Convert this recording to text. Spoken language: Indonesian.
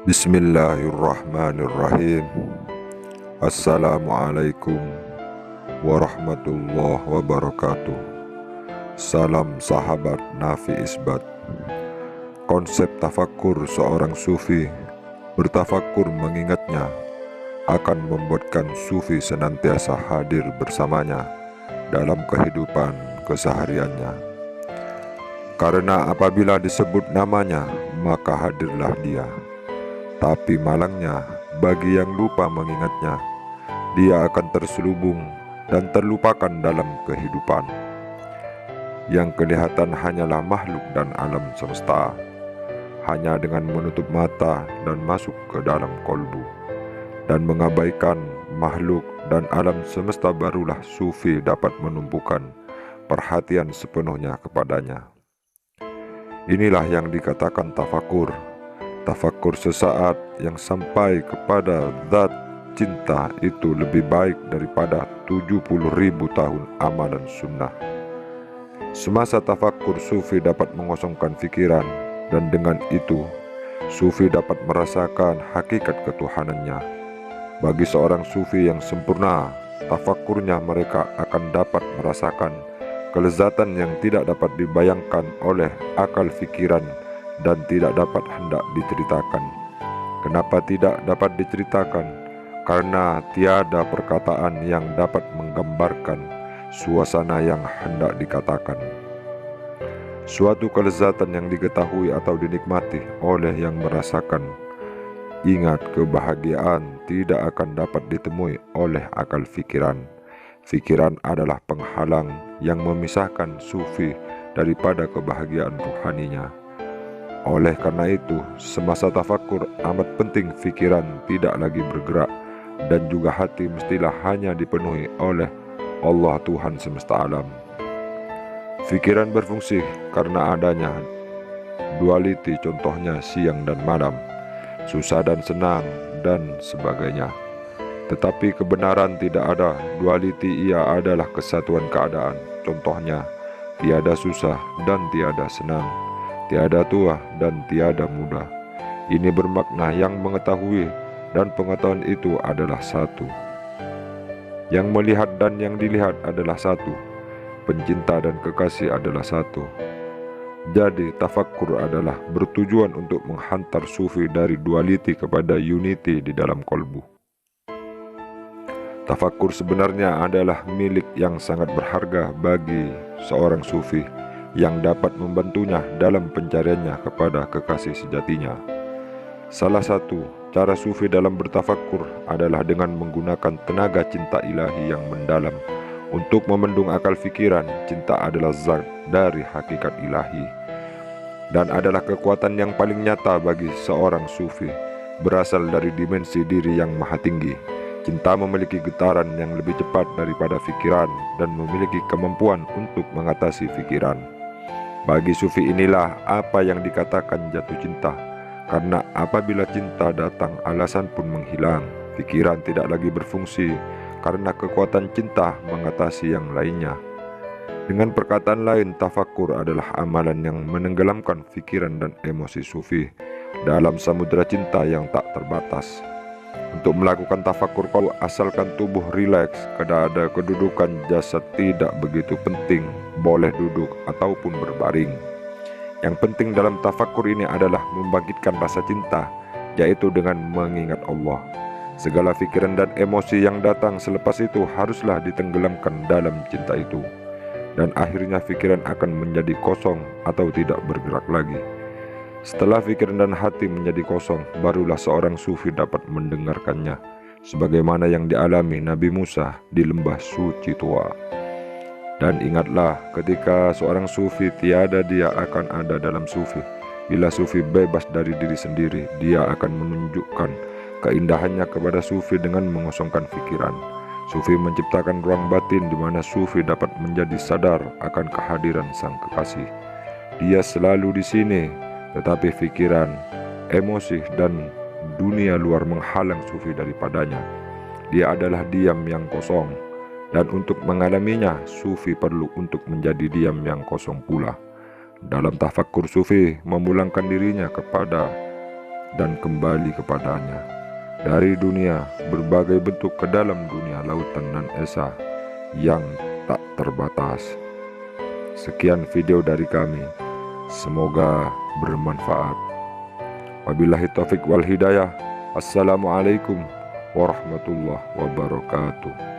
Bismillahirrahmanirrahim. Assalamualaikum warahmatullahi wabarakatuh. Salam sahabat Nafi Isbat. Konsep tafakkur seorang sufi, bertafakkur mengingatnya, akan membuatkan sufi senantiasa hadir bersamanya dalam kehidupan kesehariannya. Karena apabila disebut namanya, maka hadirlah dia. Tapi malangnya, bagi yang lupa mengingatnya, dia akan terselubung dan terlupakan dalam kehidupan. Yang kelihatan hanyalah makhluk dan alam semesta. Hanya dengan menutup mata dan masuk ke dalam kolbu, dan mengabaikan makhluk dan alam semesta, barulah sufi dapat menumpukan perhatian sepenuhnya kepadanya. Inilah yang dikatakan tafakur. Tafakur sesaat yang sampai kepada zat cinta itu lebih baik daripada 70.000 tahun amalan sunnah. Semasa tafakur, sufi dapat mengosongkan pikiran, dan dengan itu sufi dapat merasakan hakikat ketuhanannya. Bagi seorang sufi yang sempurna, tafakurnya, mereka akan dapat merasakan kelezatan yang tidak dapat dibayangkan oleh akal pikiran dan tidak dapat hendak diceritakan. Kenapa tidak dapat diceritakan? Karena tiada perkataan yang dapat menggambarkan suasana yang hendak dikatakan. Suatu kelezatan yang diketahui atau dinikmati oleh yang merasakan. Ingat, kebahagiaan tidak akan dapat ditemui oleh akal pikiran. Pikiran adalah penghalang yang memisahkan sufi daripada kebahagiaan rohaninya. Oleh karena itu, semasa tafakur amat penting pikiran tidak lagi bergerak, dan juga hati mestilah hanya dipenuhi oleh Allah Tuhan semesta alam. Pikiran berfungsi karena adanya duality, contohnya siang dan malam, susah dan senang, dan sebagainya. Tetapi kebenaran tidak ada duality, ia adalah kesatuan keadaan, contohnya tiada susah dan tiada senang, tiada tua dan tiada muda. Ini bermakna yang mengetahui dan pengetahuan itu adalah satu. Yang melihat dan yang dilihat adalah satu. Pencinta dan kekasih adalah satu. Jadi tafakkur adalah bertujuan untuk menghantar sufi dari duality kepada unity di dalam kolbu. Tafakkur sebenarnya adalah milik yang sangat berharga bagi seorang sufi, yang dapat membantunya dalam pencariannya kepada kekasih sejatinya. Salah satu cara sufi dalam bertafakkur adalah dengan menggunakan tenaga cinta ilahi yang mendalam untuk memendung akal pikiran. Cinta adalah zat dari hakikat ilahi dan adalah kekuatan yang paling nyata bagi seorang sufi, berasal dari dimensi diri yang maha tinggi. Cinta memiliki getaran yang lebih cepat daripada pikiran dan memiliki kemampuan untuk mengatasi pikiran. Bagi sufi inilah apa yang dikatakan jatuh cinta, karena apabila cinta datang, alasan pun menghilang, pikiran tidak lagi berfungsi, karena kekuatan cinta mengatasi yang lainnya. Dengan perkataan lain, tafakur adalah amalan yang menenggelamkan pikiran dan emosi sufi dalam samudera cinta yang tak terbatas. Untuk melakukan tafakur, kau asalkan tubuh rileks, keadaan kedudukan jasad tidak begitu penting, boleh duduk ataupun berbaring. Yang penting dalam tafakur ini adalah membangkitkan rasa cinta, yaitu dengan mengingat Allah. Segala pikiran dan emosi yang datang selepas itu haruslah ditenggelamkan dalam cinta itu, dan akhirnya pikiran akan menjadi kosong atau tidak bergerak lagi. Setelah pikiran dan hati menjadi kosong, barulah seorang sufi dapat mendengarkannya, sebagaimana yang dialami Nabi Musa di lembah suci tua. Dan ingatlah, ketika seorang sufi, tiada dia akan ada dalam sufi. Bila sufi bebas dari diri sendiri, dia akan menunjukkan keindahannya kepada sufi dengan mengosongkan pikiran. Sufi menciptakan ruang batin di mana sufi dapat menjadi sadar akan kehadiran sang kekasih. Dia selalu di sini, tetapi pikiran, emosi, dan dunia luar menghalang sufi daripadanya. Dia adalah diam yang kosong, dan untuk mengalaminya, sufi perlu untuk menjadi diam yang kosong pula. Dalam tafakkur sufi memulangkan dirinya kepada dan kembali kepadanya. Dari dunia berbagai bentuk ke dalam dunia lautan dan esa yang tak terbatas. Sekian video dari kami, semoga bermanfaat. Wabillahi taufik wal hidayah. Assalamualaikum warahmatullahi wabarakatuh.